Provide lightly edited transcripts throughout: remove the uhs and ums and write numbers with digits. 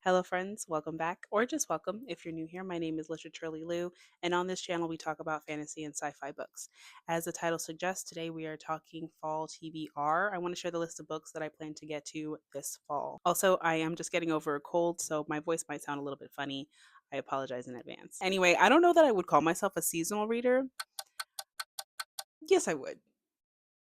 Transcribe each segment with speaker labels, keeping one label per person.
Speaker 1: Hello, friends. Welcome back, or just welcome if you're new here. My name is Literaturely Lou, and on this channel, we talk about fantasy and sci fi books. As the title suggests, today we are talking Fall TBR. I want to share the list of books that I plan to get to this fall. Also, I am just getting over a cold, so my voice might sound a little bit funny. I apologize in advance. Anyway, I don't know that I would call myself a seasonal reader. Yes, I would.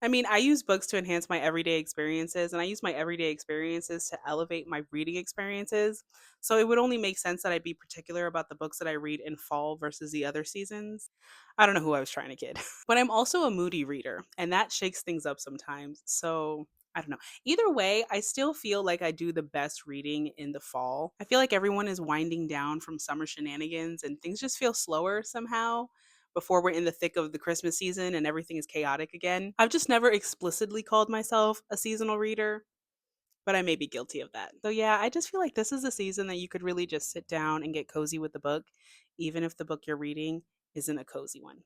Speaker 1: I mean, I use books to enhance my everyday experiences, and I use my everyday experiences to elevate my reading experiences. So it would only make sense that I'd be particular about the books that I read in fall versus the other seasons. I don't know who I was trying to kid. But I'm also a moody reader, and that shakes things up sometimes. So I don't know. Either way, I still feel like I do the best reading in the fall. I feel like everyone is winding down from summer shenanigans, and things just feel slower somehow before we're in the thick of the Christmas season and everything is chaotic again. I've just never explicitly called myself a seasonal reader, but I may be guilty of that. So yeah, I just feel like this is a season that you could really just sit down and get cozy with the book, even if the book you're reading isn't a cozy one,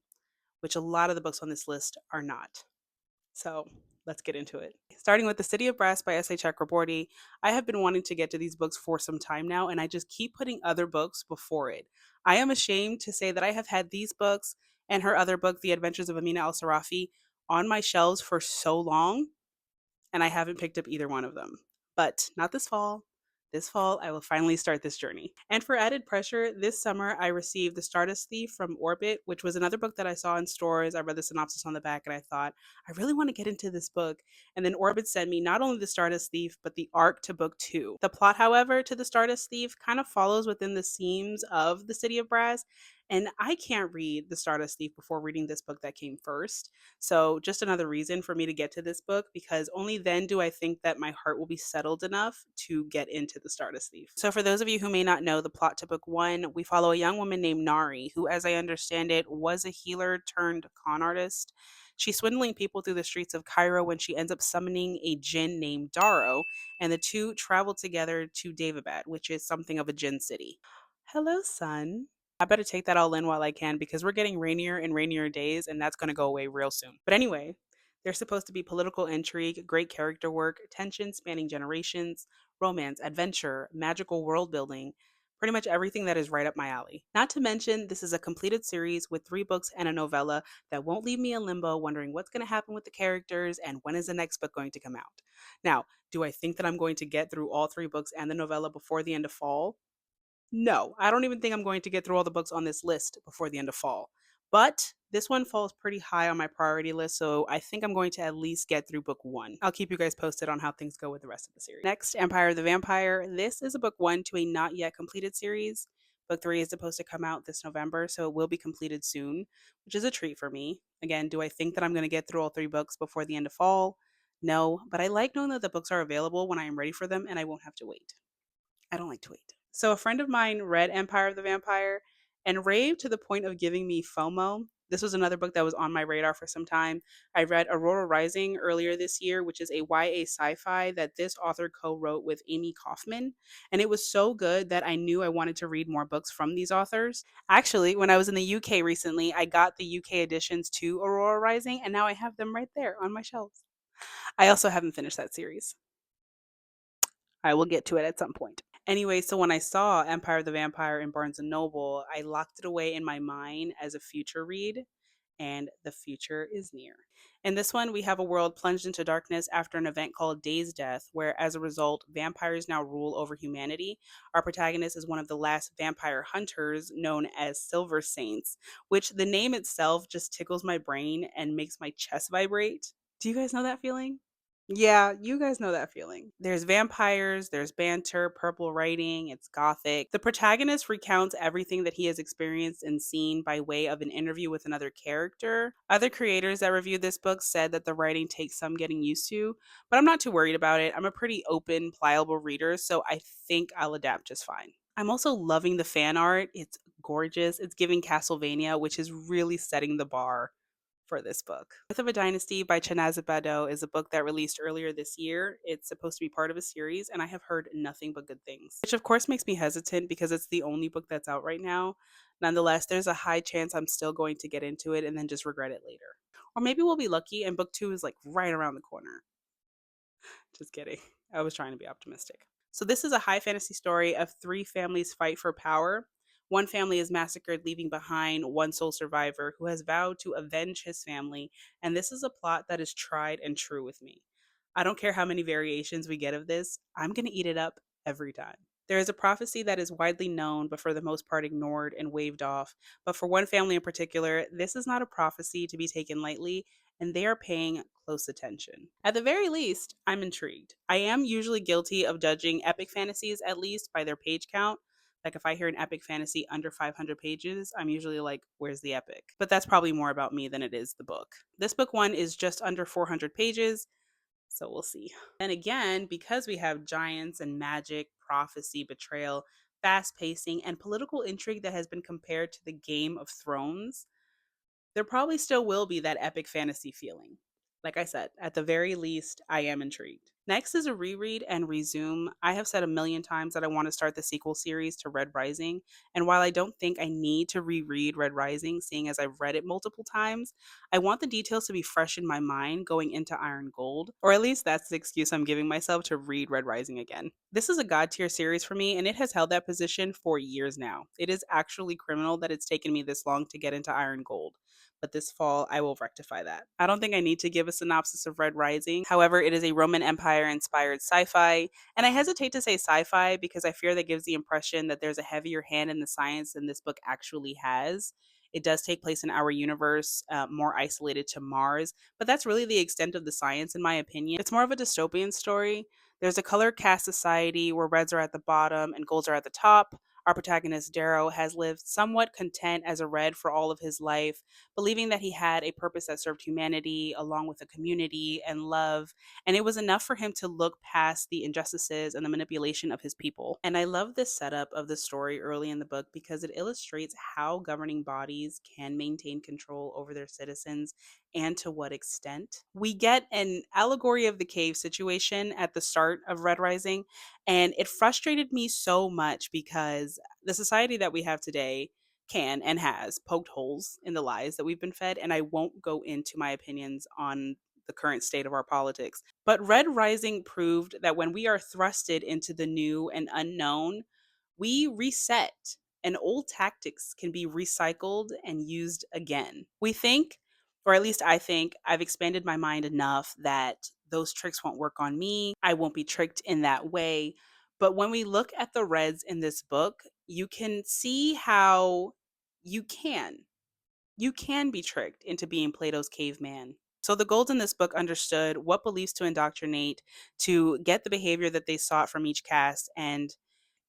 Speaker 1: which a lot of the books on this list are not. So let's get into it. Starting with The City of Brass by S.A. Chakraborty, I have been wanting to get to these books for some time now, and I just keep putting other books before it. I am ashamed to say that I have had these books and her other book, The Adventures of Amina Al Sarafi, on my shelves for so long, and I haven't picked up either one of them. But not this fall. This fall, I will finally start this journey. And for added pressure, this summer I received The Stardust Thief from Orbit, which was another book that I saw in stores. I read the synopsis on the back and I thought, I really want to get into this book. And then Orbit sent me not only The Stardust Thief, but the arc to book two. The plot, however, to The Stardust Thief kind of follows within the seams of The City of Brass. And I can't read The Stardust Thief before reading this book that came first. So, just another reason for me to get to this book because only then do I think that my heart will be settled enough to get into The Stardust Thief. So, for those of you who may not know the plot to book one, we follow a young woman named Nari, who, as I understand it, was a healer turned con artist. She's swindling people through the streets of Cairo when she ends up summoning a jinn named Darrow, and the two travel together to Daevabad, which is something of a jinn city. Hello, son. I better take that all in while I can because we're getting rainier and rainier days, and that's going to go away real soon. But anyway, there's supposed to be political intrigue, great character work, tension spanning generations, romance, adventure, magical world building, pretty much everything that is right up my alley. Not to mention, this is a completed series with 3 books and a novella that won't leave me in limbo wondering what's going to happen with the characters and when is the next book going to come out. Now, do I think that I'm going to get through all 3 books and the novella before the end of fall? No, I don't even think I'm going to get through all the books on this list before the end of fall. But this one falls pretty high on my priority list, so I think I'm going to at least get through book one. I'll keep you guys posted on how things go with the rest of the series. Next, Empire of the Vampire. This is a book one to a not yet completed series. Book three is supposed to come out this November, so it will be completed soon, which is a treat for me. Again, do I think that I'm going to get through all 3 books before the end of fall? No, but I like knowing that the books are available when I am ready for them and I won't have to wait. I don't like to wait. So a friend of mine read Empire of the Vampire and raved to the point of giving me FOMO. This was another book that was on my radar for some time. I read Aurora Rising earlier this year, which is a YA sci-fi that this author co-wrote with Amy Kaufman, and it was so good that I knew I wanted to read more books from these authors. Actually, when I was in the UK recently, I got the UK editions to Aurora Rising and now I have them right there on my shelves. I also haven't finished that series. I will get to it at some point. Anyway, so when I saw Empire of the Vampire in Barnes and Noble, I locked it away in my mind as a future read, and the future is near. In this one, we have a world plunged into darkness after an event called Day's Death, where as a result, vampires now rule over humanity. Our protagonist is one of the last vampire hunters known as Silver Saints, which the name itself just tickles my brain and makes my chest vibrate. Do you guys know that feeling? Yeah, you guys know that feeling. There's vampires, there's banter, purple writing, it's gothic. The protagonist recounts everything that he has experienced and seen by way of an interview with another character. Other creators that reviewed this book said that the writing takes some getting used to, but I'm not too worried about it. I'm a pretty open, pliable reader, so I think I'll adapt just fine. I'm also loving the fan art. It's gorgeous. It's giving Castlevania, which is really setting the bar for this book. Myth of a Dynasty by Chanaz Bado is a book that released earlier this year. It's supposed to be part of a series, and I have heard nothing but good things, which of course makes me hesitant because it's the only book that's out right now. Nonetheless, there's a high chance I'm still going to get into it and then just regret it later. Or maybe we'll be lucky and book two is like right around the corner. Just kidding. I was trying to be optimistic. So, this is a high fantasy story of three families fight for power. One family is massacred, leaving behind one sole survivor who has vowed to avenge his family. And this is a plot that is tried and true with me. I don't care how many variations we get of this, I'm going to eat it up every time. There is a prophecy that is widely known, but for the most part ignored and waved off. But for one family in particular, this is not a prophecy to be taken lightly, and they are paying close attention. At the very least, I'm intrigued. I am usually guilty of judging epic fantasies, at least by their page count. Like if I hear an epic fantasy under 500 pages, I'm usually like, where's the epic? But that's probably more about me than it is the book. This book one is just under 400 pages, so we'll see. And again, because we have giants and magic, prophecy, betrayal, fast pacing, and political intrigue that has been compared to the Game of Thrones, there probably still will be that epic fantasy feeling. Like I said, at the very least, I am intrigued. Next is a reread and resume. I have said a million times that I want to start the sequel series to Red Rising, and while I don't think I need to reread Red Rising, seeing as I've read it multiple times, I want the details to be fresh in my mind going into Iron Gold, or at least that's the excuse I'm giving myself to read Red Rising again. This is a god tier series for me, and it has held that position for years now. It is actually criminal that it's taken me this long to get into Iron Gold, but this fall I will rectify that. I don't think I need to give a synopsis of Red Rising. However, it is a Roman Empire inspired sci fi, and I hesitate to say sci fi because I fear that gives the impression that there's a heavier hand in the science than this book actually has. It does take place in our universe, more isolated to Mars, but that's really the extent of the science, in my opinion. It's more of a dystopian story. There's a color caste society where reds are at the bottom and golds are at the top. Our protagonist, Darrow, has lived somewhat content as a red for all of his life, believing that he had a purpose that served humanity along with a community and love. And it was enough for him to look past the injustices and the manipulation of his people. And I love this setup of the story early in the book because it illustrates how governing bodies can maintain control over their citizens and to what extent. We get an allegory of the cave situation at the start of Red Rising, and it frustrated me so much because the society that we have today can and has poked holes in the lies that we've been fed. And I won't go into my opinions on the current state of our politics. But Red Rising proved that when we are thrusted into the new and unknown, we reset, and old tactics can be recycled and used again. We think, or at least I think, I've expanded my mind enough that those tricks won't work on me. I won't be tricked in that way. But when we look at the reds in this book, you can see how you can. You can be tricked into being Plato's caveman. So the Golds in this book understood what beliefs to indoctrinate to get the behavior that they sought from each caste, and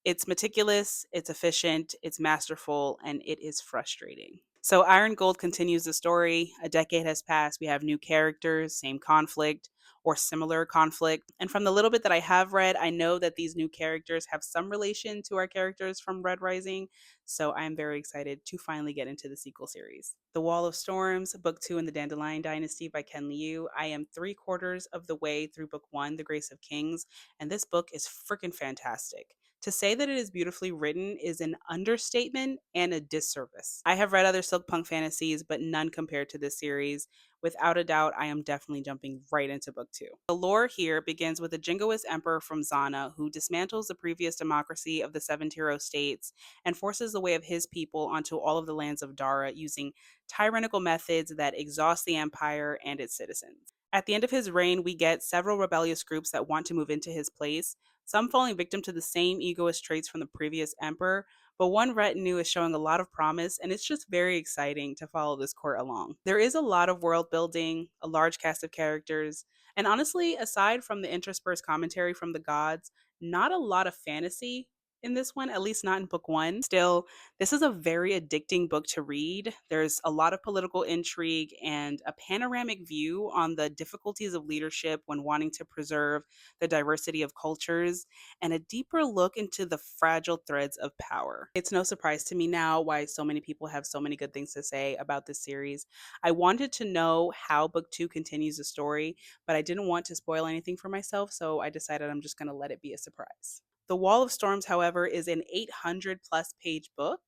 Speaker 1: it's meticulous, it's efficient, it's masterful, and it is frustrating. So Iron Gold continues the story. A decade has passed. We have new characters, same conflict or similar conflict. And from the little bit that I have read, I know that these new characters have some relation to our characters from Red Rising. So I'm very excited to finally get into the sequel series. The Wall of Storms, Book 2 in the Dandelion Dynasty by Ken Liu. I am 3/4 of the way through Book 1, The Grace of Kings, and this book is freaking fantastic. To say that it is beautifully written is an understatement and a disservice. I have read other Silkpunk fantasies, but none compared to this series. Without a doubt, I am definitely jumping right into book 2. The lore here begins with a jingoist emperor from Zana who dismantles the previous democracy of the Seven Tiro states and forces the way of his people onto all of the lands of Dara using tyrannical methods that exhaust the empire and its citizens. At the end of his reign, we get several rebellious groups that want to move into his place, some falling victim to the same egoist traits from the previous emperor, but one retinue is showing a lot of promise, and it's just very exciting to follow this court along. There is a lot of world building, a large cast of characters, and honestly, aside from the interspersed commentary from the gods, not a lot of fantasy in this one, at least not in book 1. Still, this is a very addicting book to read. There's a lot of political intrigue and a panoramic view on the difficulties of leadership when wanting to preserve the diversity of cultures, and a deeper look into the fragile threads of power. It's no surprise to me now why so many people have so many good things to say about this series. I wanted to know how book 2 continues the story, but I didn't want to spoil anything for myself, so I decided I'm just going to let it be a surprise. The Wall of Storms, however, is an 800 plus page book.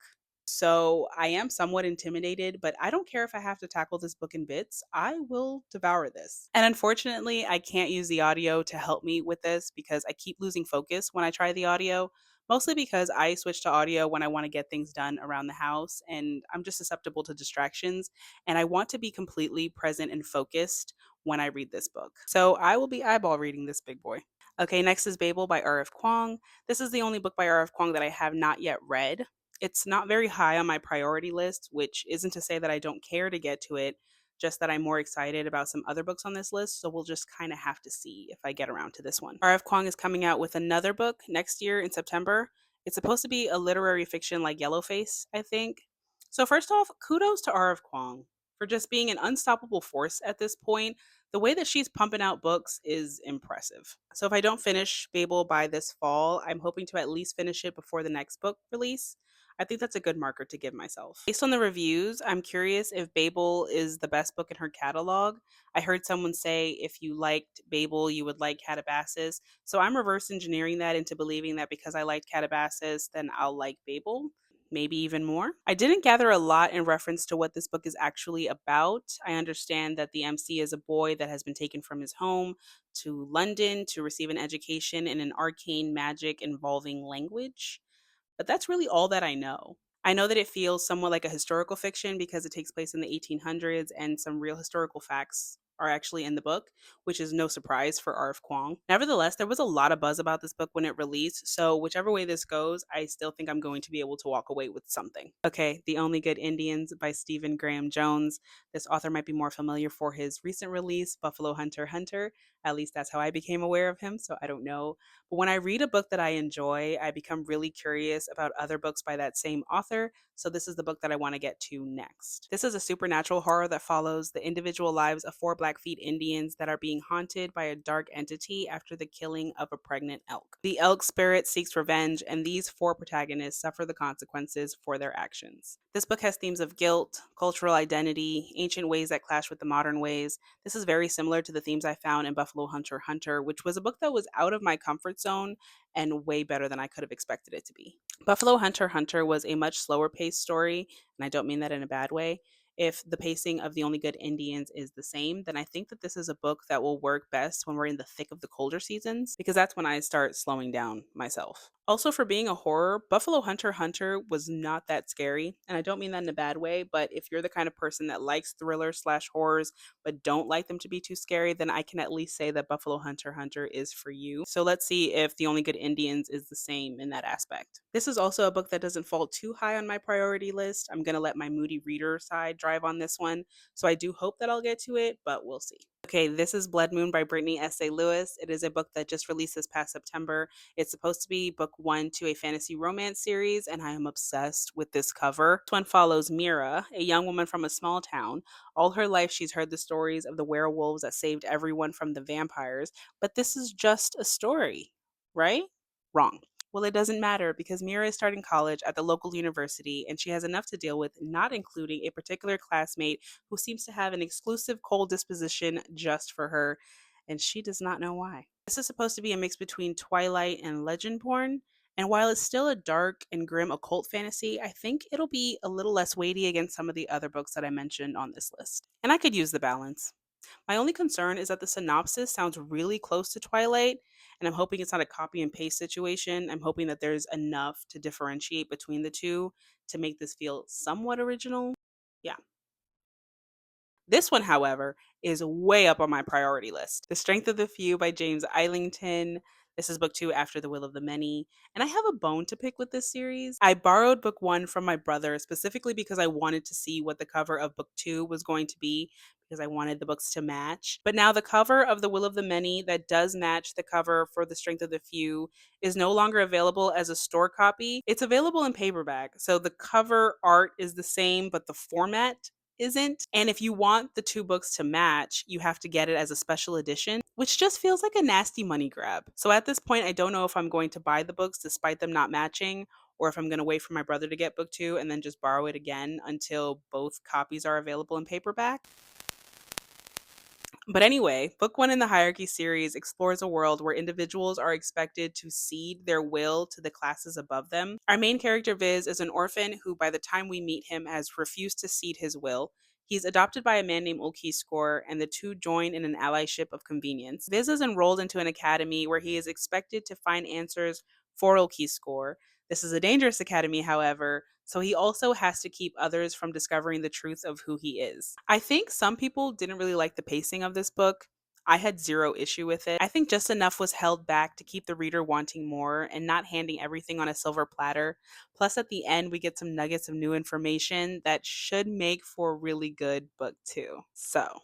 Speaker 1: So I am somewhat intimidated, but I don't care if I have to tackle this book in bits. I will devour this. And unfortunately, I can't use the audio to help me with this because I keep losing focus when I try the audio, mostly because I switch to audio when I want to get things done around the house and I'm just susceptible to distractions. And I want to be completely present and focused when I read this book. So I will be eyeball reading this big boy. Okay, next is Babel by R.F. Kuang. This is the only book by R.F. Kuang that I have not yet read. It's not very high on my priority list, which isn't to say that I don't care to get to it, just that I'm more excited about some other books on this list, so we'll just kind of have to see if I get around to this one. R.F. Kuang is coming out with another book next year in September. It's supposed to be a literary fiction like Yellowface, I think. So, first off, kudos to R.F. Kuang for just being an unstoppable force at this point. The way that she's pumping out books is impressive. So, if I don't finish Babel by this fall, I'm hoping to at least finish it before the next book release. I think that's a good marker to give myself. Based on the reviews, I'm curious if Babel is the best book in her catalog. I heard someone say if you liked Babel, you would like Calabasas. So I'm reverse engineering that into believing that because I liked Calabasas, then I'll like Babel. Maybe even more. I didn't gather a lot in reference to what this book is actually about. I understand that the MC is a boy that has been taken from his home to London to receive an education in an arcane magic involving language. But that's really all that I know. I know that it feels somewhat like a historical fiction because it takes place in the 1800s and some real historical facts are actually in the book, which is no surprise for R.F. Kuang. Nevertheless, there was a lot of buzz about this book when it released, so whichever way this goes, I still think I'm going to be able to walk away with something. Okay, The Only Good Indians by Stephen Graham Jones. This author might be more familiar for his recent release, Buffalo Hunter Hunter. At least that's how I became aware of him, so I don't know. But when I read a book that I enjoy, I become really curious about other books by that same author. So this is the book that I want to get to next. This is a supernatural horror that follows the individual lives of four Blackfeet Indians that are being haunted by a dark entity after the killing of a pregnant elk. The elk spirit seeks revenge, and these four protagonists suffer the consequences for their actions. This book has themes of guilt, cultural identity, ancient ways that clash with the modern ways. This is very similar to the themes I found in Buffalo Hunter Hunter, which was a book that was out of my comfort zone and way better than I could have expected it to be. Buffalo Hunter Hunter was a much slower paced story, and I don't mean that in a bad way. If the pacing of The Only Good Indians is the same, then I think that this is a book that will work best when we're in the thick of the colder seasons, because that's when I start slowing down myself. Also, for being a horror, Buffalo Hunter Hunter was not that scary, and I don't mean that in a bad way, but if you're the kind of person that likes thrillers slash horrors but don't like them to be too scary, then I can at least say that Buffalo Hunter Hunter is for you. So let's see if The Only Good Indians is the same in that aspect. This is also a book that doesn't fall too high on my priority list. I'm going to let my moody reader side drive on this one. So I do hope that I'll get to it, but we'll see. Okay, this is Blood Moon by Brittany S.A. Lewis. It is a book that just released this past September. It's supposed to be book one to a fantasy romance series, and I am obsessed with this cover. This one follows Mira, a young woman from a small town. All her life, she's heard the stories of the werewolves that saved everyone from the vampires, but this is just a story, right? Wrong. Well, it doesn't matter because Mira is starting college at the local university and she has enough to deal with, not including a particular classmate who seems to have an exclusive cold disposition just for her, and she does not know why. This is supposed to be a mix between Twilight and Legendborn, and while it's still a dark and grim occult fantasy, I think it'll be a little less weighty against some of the other books that I mentioned on this list. And I could use the balance. My only concern is that the synopsis sounds really close to Twilight, and I'm hoping it's not a copy and paste situation. I'm hoping that there's enough to differentiate between the two to make this feel somewhat original. Yeah. This one, however, is way up on my priority list. The Strength of the Few by James Islington. This is book two after The Will of the Many. And I have a bone to pick with this series. I borrowed book one from my brother specifically because I wanted to see what the cover of book two was going to be because I wanted the books to match. But now the cover of The Will of the Many that does match the cover for The Strength of the Few is no longer available as a store copy. It's available in paperback. So the cover art is the same, but the format isn't. And if you want the two books to match, you have to get it as a special edition, which just feels like a nasty money grab. So at this point, I don't know if I'm going to buy the books despite them not matching, or if I'm going to wait for my brother to get book two and then just borrow it again until both copies are available in paperback. But anyway, book one in the Hierarchy series explores a world where individuals are expected to cede their will to the classes above them. Our main character, Viz, is an orphan who, by the time we meet him, has refused to cede his will. He's adopted by a man named Ulquiskor, and the two join in an allyship of convenience. Viz is enrolled into an academy where he is expected to find answers for Ulquiskor. This is a dangerous academy, however, so he also has to keep others from discovering the truth of who he is. I think some people didn't really like the pacing of this book. I had zero issue with it. I think just enough was held back to keep the reader wanting more and not handing everything on a silver platter. Plus, at the end, we get some nuggets of new information that should make for a really good book, too. So,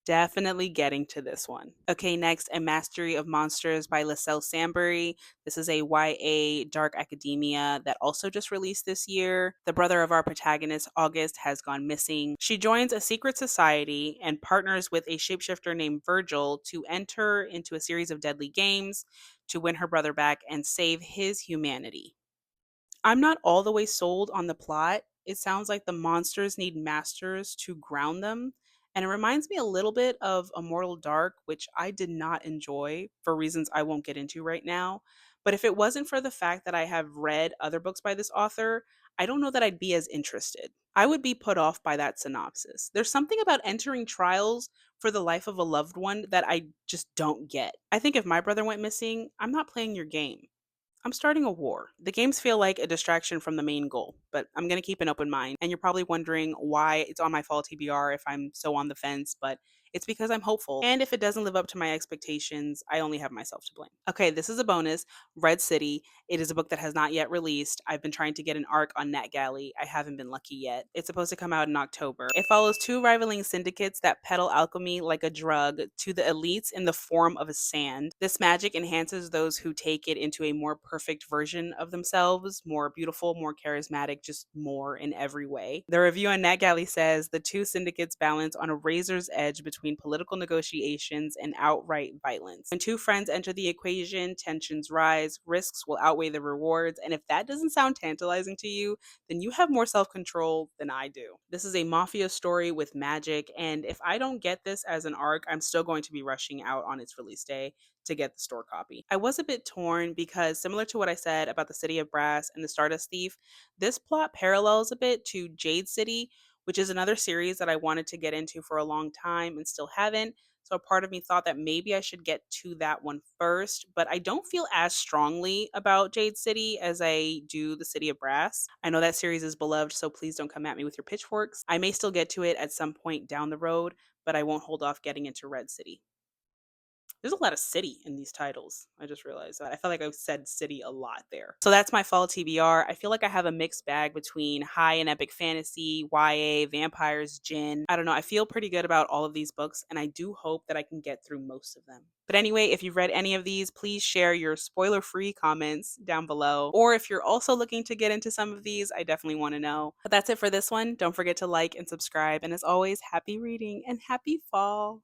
Speaker 1: definitely getting to this one. Okay, next, A Mastery of Monsters by Lascelles Sambury. This is a YA dark academia that also just released this year. The brother of our protagonist, August, has gone missing. She joins a secret society and partners with a shapeshifter named Virgil to enter into a series of deadly games to win her brother back and save his humanity. I'm not all the way sold on the plot. It sounds like the monsters need masters to ground them. And it reminds me a little bit of Immortal Dark, which I did not enjoy for reasons I won't get into right now. But if it wasn't for the fact that I have read other books by this author, I don't know that I'd be as interested. I would be put off by that synopsis. There's something about entering trials for the life of a loved one that I just don't get. I think if my brother went missing, I'm not playing your game. I'm starting a war. The games feel like a distraction from the main goal, but I'm going to keep an open mind. And you're probably wondering why it's on my fall TBR if I'm so on the fence, but it's because I'm hopeful. And if it doesn't live up to my expectations, I only have myself to blame. Okay, this is a bonus. Red City. It is a book that has not yet released. I've been trying to get an arc on NetGalley. I haven't been lucky yet. It's supposed to come out in October. It follows two rivaling syndicates that peddle alchemy like a drug to the elites in the form of a sand. This magic enhances those who take it into a more perfect version of themselves, more beautiful, more charismatic, just more in every way. The review on NetGalley says the two syndicates balance on a razor's edge between political negotiations and outright violence. When two friends enter the equation, tensions rise, risks will outweigh the rewards, and if that doesn't sound tantalizing to you, then you have more self control than I do. This is a mafia story with magic, and if I don't get this as an arc, I'm still going to be rushing out on its release day to get the store copy. I was a bit torn because, similar to what I said about the City of Brass and the Stardust Thief, this plot parallels a bit to Jade City, which is another series that I wanted to get into for a long time and still haven't. So a part of me thought that maybe I should get to that one first, but I don't feel as strongly about Jade City as I do the City of Brass. I know that series is beloved, so please don't come at me with your pitchforks. I may still get to it at some point down the road, but I won't hold off getting into Red City. There's a lot of city in these titles. I just realized that. I felt like I said city a lot there. So that's my fall TBR. I feel like I have a mixed bag between high and epic fantasy, YA, vampires, gin. I don't know. I feel pretty good about all of these books, and I do hope that I can get through most of them. But anyway, if you've read any of these, please share your spoiler free comments down below. Or if you're also looking to get into some of these, I definitely want to know. But that's it for this one. Don't forget to like and subscribe. And as always, happy reading and happy fall.